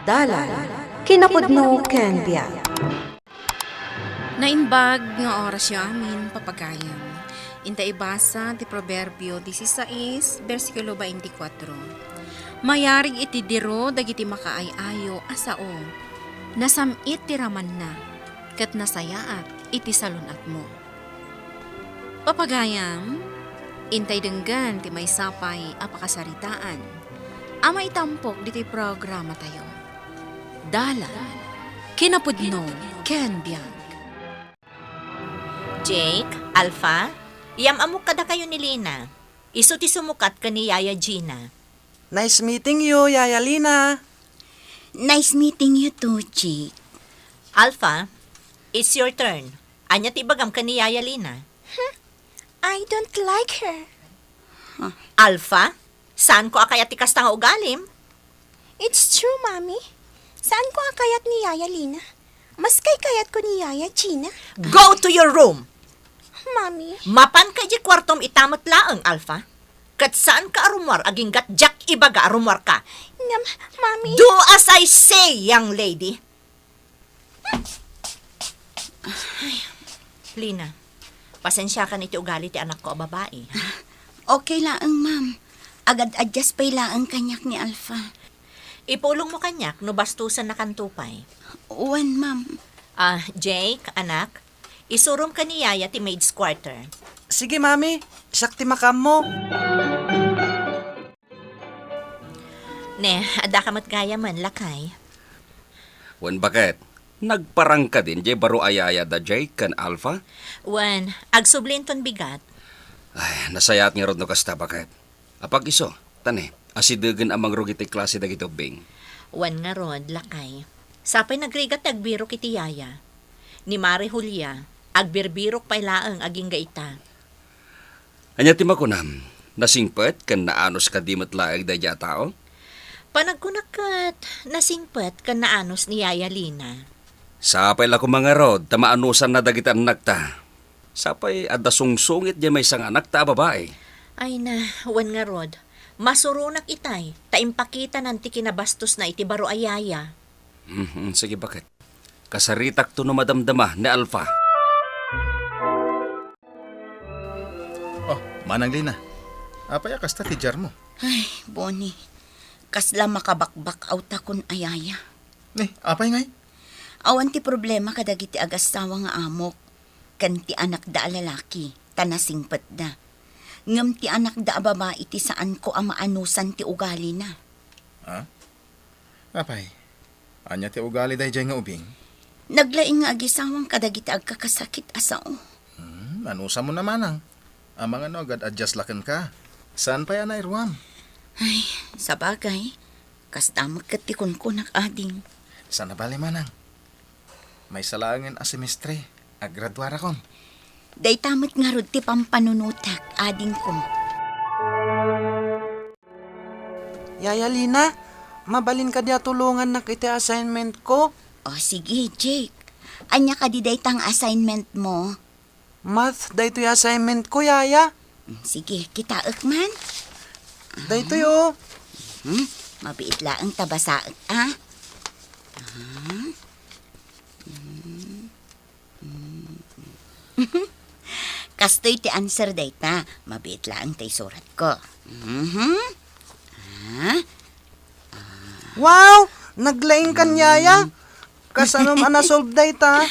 Dalan, kinapudno ken biag. Nainbag nga oras yo amin papagayan. Inta ibasa ti Proverbio 16, versikulo 24. Mayarig iti diro dagiti makaayayo asao. Nasamit ti raman na, kat nasayaat iti salunat mo. Papagayam, intay denggan ti may sapay apakasaritaan. Ama itampok diti programa tayo. Dalan, kinapudno ken biag. Jake, Alpha, amok kada kayo ni Lina. Isu ti sumukat ka ni Yaya Gina. Nice meeting you, Yaya Lina. Nice meeting you too, Jake. Alpha, it's your turn. Anya ti bagam ka ni Yaya Lina. I don't like her. Alpha, saan ko akayat ti kasta nga ugalim? It's true, Mommy. Saan ko akayat ni Yaya Lina? Mas kayat ko ni Yaya Gina. Go to your room! Mommy. Mapan ka di kwartom itamot laang, Alpha. Kat saan ka arumwar, aging gatjak ibaga arumwar ka. Mommy. Do as I say, young lady. Lina, pasensya ka niti ugali ti anak ko, babae. Okay laang, Ma'am. Agad-adjust pa'y laang kanyak ni Alpha. Ipulong mo kanyak, no bastusan na kantupay. One, Ma'am. Jake, anak, isurom ka ni Yaya ti maid's quarter. Sige, Mami. Sakti makam mo. Ne, ada ka matgaya man, lakay. Wan bakit? Nagparang ka din, jay baro ayaya da Jake kan Alpha? Wan, agsublinton bigat. Ay, nasayat nga rod no kasta bakit? Apag iso, tani, asidagan amang rugiti klase da gito bing. Wan nga rod, lakay. Sapay nagrigat agbiro kiti Yaya. Ni Mari Julia, agbirbirok pay laang aging gaita. Anya ti makunam, nasingpet kan naanos ka di matlaag da dya tao? Panagkunakat, nasingpet kan naanos ni Yaya Lina. Sapay la ko mga rod, tamaanusan na dagiti anak ta. Sapay adda sungsungit di may sang anak ta babae. Ay na, wan nga rod. Masurunak itay, taimpakita nanti kinabastos na iti baro ayaya. Sige bakit? Kasaritak to no madamdama ni Alpha. Oh, manang Lina. Apaya kasta ti jar mo? Ay, Bonnie. Kasla makabakbak auta kon ayaya. Apay ngay? Awan ti problema kadagiti agasawa nga amok. Kan ti anak da lalaki, tanasingpet da. Ngam ti anak da babae ti saan ko amaanusan ti ugali na. Apay, anya ti ugali day jay nga ubing? Naglaing nga agisawang kadagiti agkakasakit asao. Anusa mo naman ang. Amang ano agad adjust lakan ka. Saan pa yan ay ruam? Ay, sa bagay, kastamot katikon ko ading. Sana bali manang. May salangin a semestre. Agradwara kon. Day tamot nga rod ti pampanunutak, ading ko. Yaya Lina, mabalin ka diya tulungan na kiti assignment ko. O sige, Jake. Anya ka di day tang assignment mo? Math, dahito yung assignment ko, Yaya. Sige, kitaak man. Dahito yo. Mabiit laang tabasaak, ah? Kastoy ti answer dayta. Mabiit laang tay surat ko. Wow! Naglaing kan, Yaya. Kasanom anasolve dayta.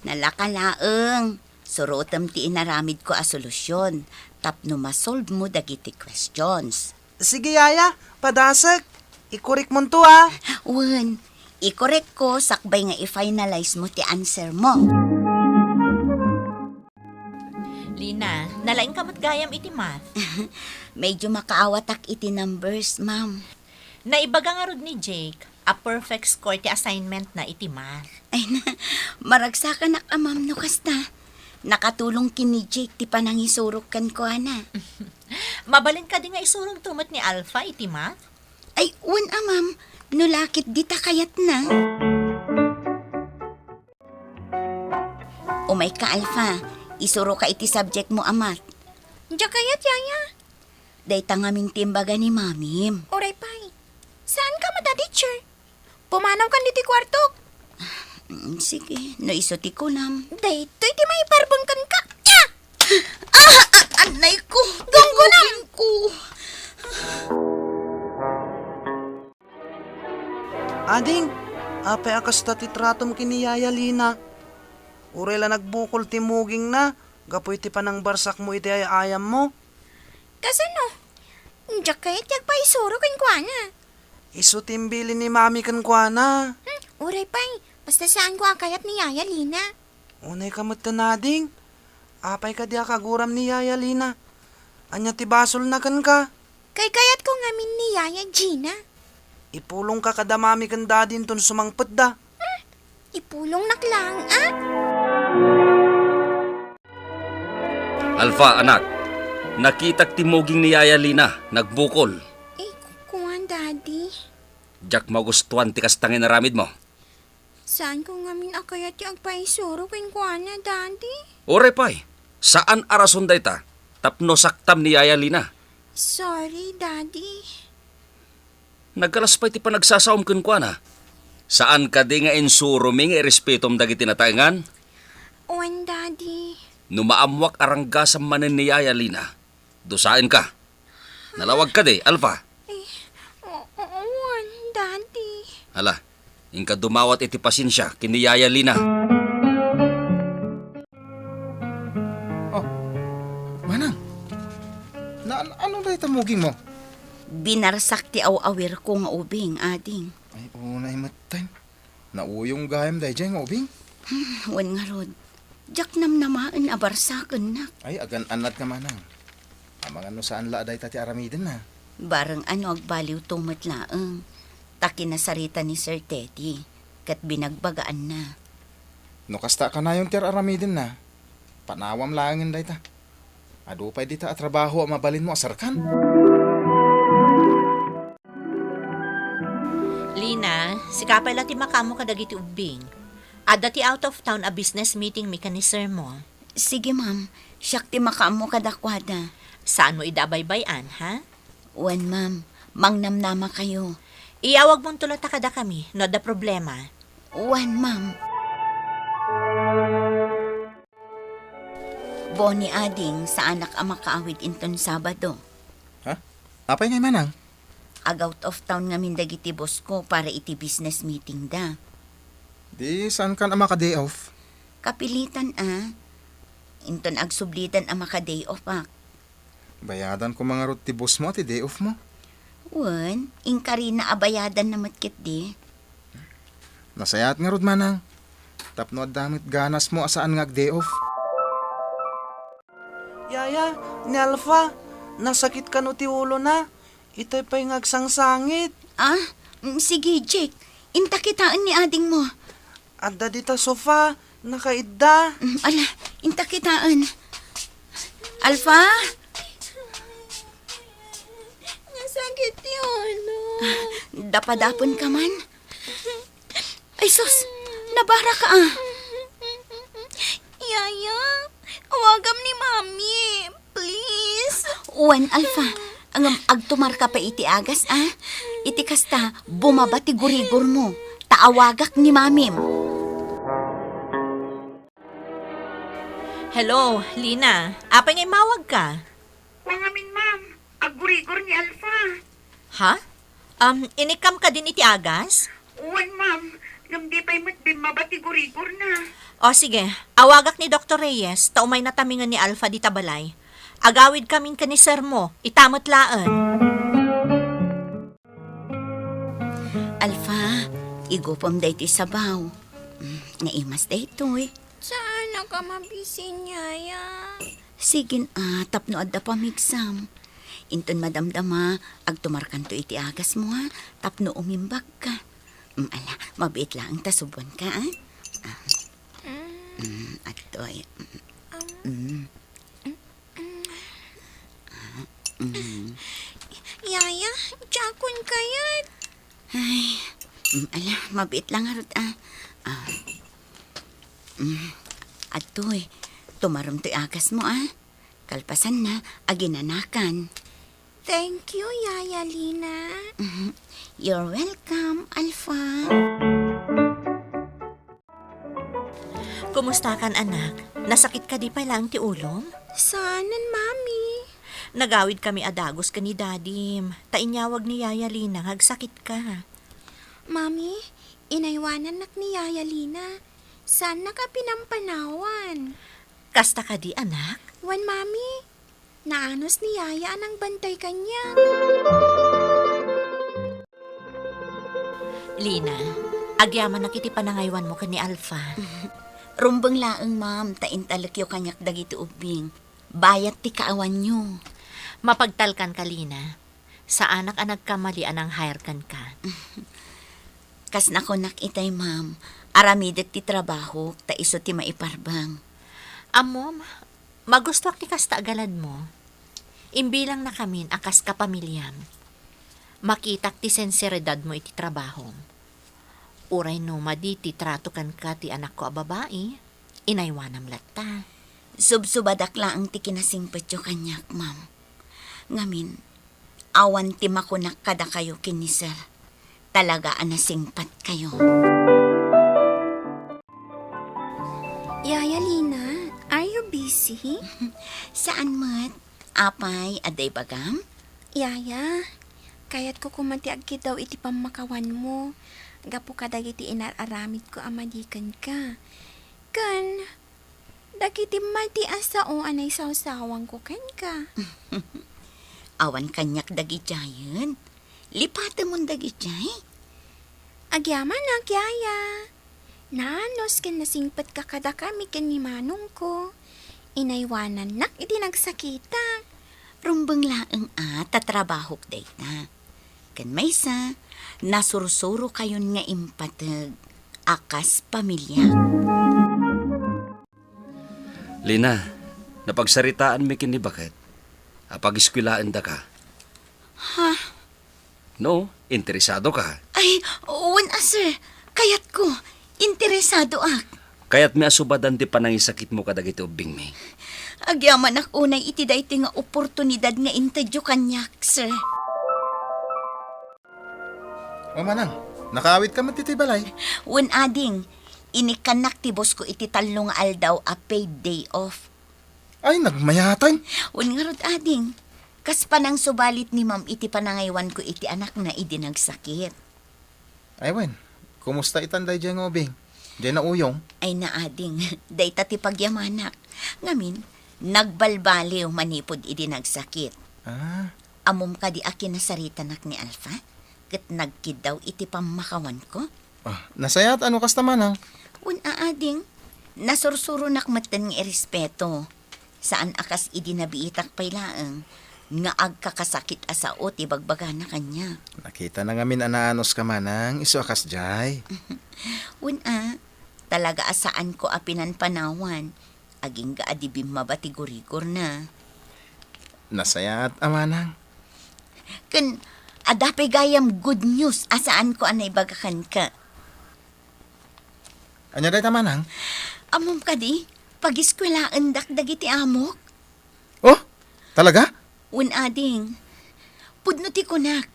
Nalakalaeng. Surutam ti inaramid ko a solusyon. Tapno masolve mo dagiti questions. Sige, Yaya. Padasek. Ikurik mo to, ah. Wen, i-correct ko sakbay nga i-finalize mo ti answer mo. Lina, nalaing ka matgayam iti math. Medyo makaawatak iti numbers, ma'am. Naibaga nga rod ni Jake, a perfect score ti assignment na iti math. Ay na, maragsakan na ka, ma'am, no kasta. Nakatulong kini Jake ti panangisurok kan ko, ana. Mabalin ka di nga isurong tumot ni Alpha iti math? Ay, ma'am, nulakit di ta kayat na. Umay ka, Alpha. Isuro ka iti subject mo, amat. Diya kayat, Yaya. Day tangaming timbaga ni mamim. Oray pay. Saan ka mada, teacher? Pumanaw kan dito kwarto. Sige, naisuti ko nam. Dito, iti may parbang kan ka. Anay ko! Gunggo nam! ko! Ading, apay akas tatitratom kini Yaya Lina. Urela nagbukol timuging na, gapoy ti panang barsak mo iti ay ayam mo. Kasano? Diyak kayo, tiyak pa isuro kan kwa na. Isu timbili ni mami kan kwa na. Uray pa'y, basta saan ko akayat ni Yaya Lina. Unay kamot ka na, Ading. Apay ka di akaguram ni Yaya Lina. Anya ti basol na kan ka. Kay kayat ko ngamin ni Yaya Gina. Ipulong ka kada mami kan dadin ton sumangpet da. Ipulong naklang, ah? Alpha, anak. Nakitak timuging ni Yaya Lina, nagbukol. Kuwan, Daddy. Jack magustuhan ti kastangin na ramid mo. Saan ko ngamin akayat yung agpaisuro kay kuwan na, Daddy? Ore pay, saan arason day ta? Tapno saktam ni Yaya Lina. Sorry, Daddy. Nagkalas pa'y ti pa nagsasaom kun kwa na. Saan ka di nga insuruming irespetom dagiti nataengan? Uwan, Daddy. Numaamwak aranggasam manen ni Yaya Lina. Dusain ka. Nalawag ka di, Alpha. Uwan, Daddy. Hala, ingka dumawat iti pasensya kini Yaya Lina. Manang, ano na itamuging mo? Binarsak ti awawir ko nga ubing, Ading. Ay, unay matay. Nauyong gayam day dyan nga ubing. Wan nga rod. Jak namnamaan abarsakan na. Ay, agan anad ka manang. Amang ano saan la day tati aramidin na. Barang ano agbaliw tumat laang. Taki na sarita ni Sir Teddy. Kat binagbagaan na. No kasta ka na yung tir aramidin na. Panawam langin day ta. Adupay dita at trabaho ang mabalin mo asarkan. Lina, sikapay lati makamo ka dagiti ubing. Adda ti out of town a business meeting mekanisir mo. Sige, ma'am. Siyak ti makaamo kadakwada. Saan mo idabaybayan, ha? Wan, ma'am. Mangnamnama kayo. Iyawag mong tulata kada kami, no da problema. Wan, ma'am. Boni Ading sa anak ang makaawid inton Sabado. Ha? Apay ngay manang? Ag out of town nga mindagiti boss ko para iti business meeting da. Di saan ka na maka-day off? Kapilitan Inton ag sublitan ang maka-day off Bayadan ko mga ti boss mo ti day off mo. Wan, ingkari na abayadan na matkit di. Nasayat nga rod manang. Tapno at damit ganas mo asaan nga day off. Yaya, ni Alpha, nasakit ka no ti ulo na. Ito'y pa'y ngagsangsangit. Sige, Jake. Intakitaan ni ading mo. Adda dita sofa, nakaidda. Ala, intakitaan. Alpha? Nasakit yun, no? Dapadapon ka man? Ay, sus! Nabara ka Yaya, awagam ni Mami. Please. Uwan, Alpha. Ang agtumar ka pa iti agas, Iti kasta, bumaba ti gurigor mo. Taawagak ni Mamim. Hello, Lina. Apay ngay mawag ka? Wangamin, ma'am. Agurigor ni Alpha. Ha? Inikam ka din iti agas? Uwan, ma'am. Namdi pa'y matbimaba ti gurigor na. O sige, awagak ni Dr. Reyes, taumay natamingan ni Alpha di tabalay. Agawid kaming kanisar mo, itamot laan. Alpha, igupom day ti sabaw. Naimas day to Saan ka mabisin, Yaya? Sigin tapno adda pamigsam. Inton madamdama, agtumarkan to iti agas mo tapno umimbag ka. Ala, mabiit lang tasubon ka Atoy. Yaya, tiyakon kayat. Ay, ala, mabiit lang harot Atoy, tumarom to'y agas mo Kalpasan na, aginanakan. Thank you, Yaya Lina. You're welcome, Alpha. Kumusta kan anak? Nasakit ka di pa lang ti ulom? Sanan, Mami? Nagawid kami adagos ka ni Dadim. Tainyawag ni Yaya Lina, hagsakit ka. Mami, inaywanan nak ni Yaya Lina. Saan ka pinampanawan? Kasta ka di anak? Wan, Mami. Naanos ni Yaya anang bantay kanya. Lina, agyaman na kiti panangaywan mo ka ni Alpha. Rumbang laang, ma'am, taintalakyo kanyak dagiti ubing. Bayat ti kaawan nyo. Mapagtalkan ka, Lina. Sa anak-anak kamali anang hire kan ka. Kas nakonak itay, ma'am. Aramidet ti trabaho, ta iso ti maiparbang. Amom, magustuak ti kasta agalad mo. Imbilang na kamin akas kapamilyam. Makitak ti senseridad mo iti trabaho. Uray no maditi trato kan ka ti anak ko a babae, inaywanam latta. Subsubadak laang ti kinasingpet yo kanyak, ma'am. Ngamin, awan ti makunak kada kayo kinisir. Talaga anasingpat kayo. Yaya Lina, are you busy? Saan mat? Apay, aday bagam? Yaya, kayat ko kumantiag ki daw iti pamakawan mo. Gapo ka dagiti inararamid ko amadikan ka. Kan, dagiti mati asao anay sawsawang ko ken ka. Awan kanyak dagijayan. Lipata mong dagijay. Agyaman na, Yaya. Nanos ken nasingpat ka kada kami ken ni manong ko. Inaywanan nak iti nagsakita. Rumbang laang tatrabahok dayta. Kan maysa, nasursuro kayon nga impatag. Akas pamilya. Lina, napagsaritaan mi kini bakit? Apag-iskwilaan da ka. Ha? No, interesado ka. Ay, uwan sir. Kayat ko. Interesado ak. Kaya't mi asubadan ti panangisakit mo kadagiti ubing mi. Agyaman ak unay iti dayti nga oportunidad nga intadyo kanyak, sir. O manang, nakawit ka matiti balay. Wan ading, inikanak ti boss ko iti talong aldaw a paid day off. Ay, nagmayatan. Wan nga rod ading, kas panang subalit ni ma'am iti panangaywan ko iti anak na idi nagsakit. Ay, wen, kumusta itanday dyan ng ubing? Dyan na uyong. Ay na ading, dayta ti pagyamanak. Ngamin, nagbalbaliw manipod idi nagsakit. Ah, Amom ka di akin nasarita nak ni Alpha, kat nagkid daw iti pamakawan ko. nasayat ano kasta manang? Wan aading, nasursuro nakmatan ng irespeto. Saan akas idi nabiitak paylaang, nga agkakasakit asao ti bagbaga na kanya. Nakita na ngamin anaanos ka manang, iso akas jay. Wan talaga asaan ko apinan panawan, aging gaadibim mabatigurigor na. Nasayat amanang. Kan, adapay gayam good news asaan ko anay bagakan ka. Anya day tamanang? Amom ka di, pag-iskwelaan dakdagiti amok. Oh, talaga? Un ading, pudno ti kunak,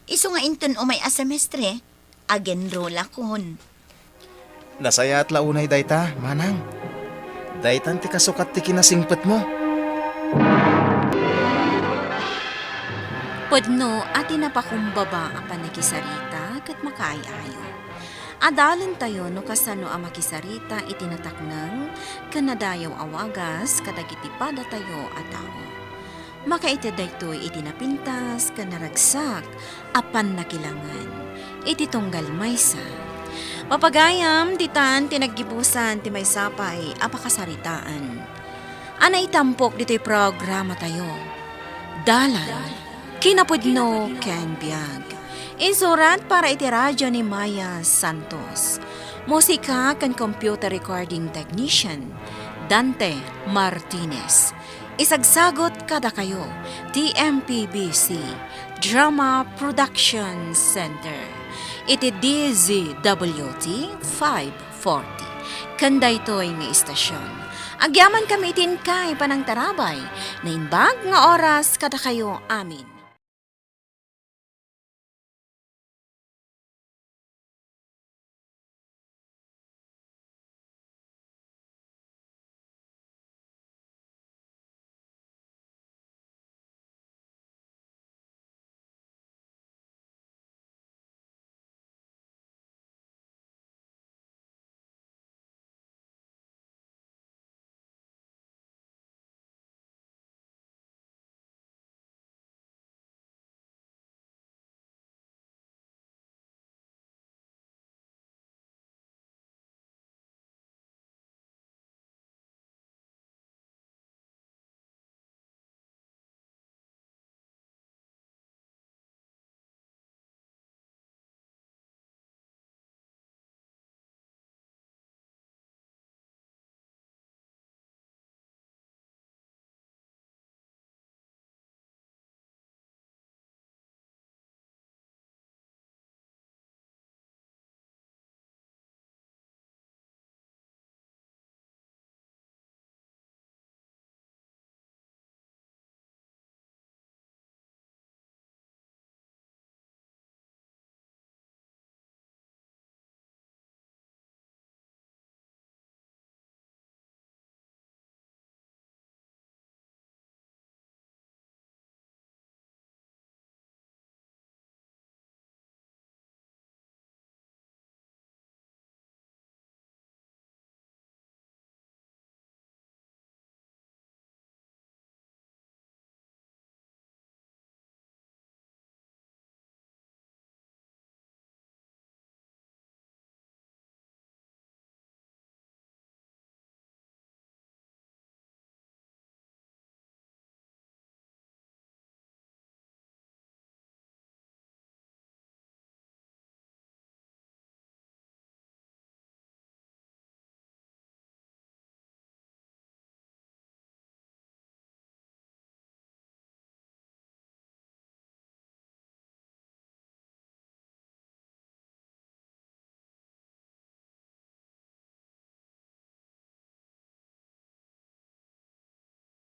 iso nga inton umay a semestre, agenroll akon. Nasayat launay dayta, manang. Daytan ti kasukat ti kinasingpet mo. Pudno at inapakumbaba ang panakisarita kat makaayayo. Adalan tayo no kasano ang makisarita itinataknang kanadayaw awagas kadagiti pada tayo at tao. Makaitaday to'y itinapintas kanaragsak apan nakilangan. Iti tunggal maysa. Mapagayam ditan tinaggibusan ti may sapay apakasaritaan. Anay tampok dito'y programa tayo. Dalan. Kinapudno ken biag. Insurat para iti radyo ni Maya Santos. Musika kan computer recording technician Dante Martinez. Isagsagot kada kayo TMPBC Drama Production Center. Iti DZWT 540. Kanday to'y nga istasyon. Agyaman kami itin kay panang tarabay na inbag nga oras kada kayo amin.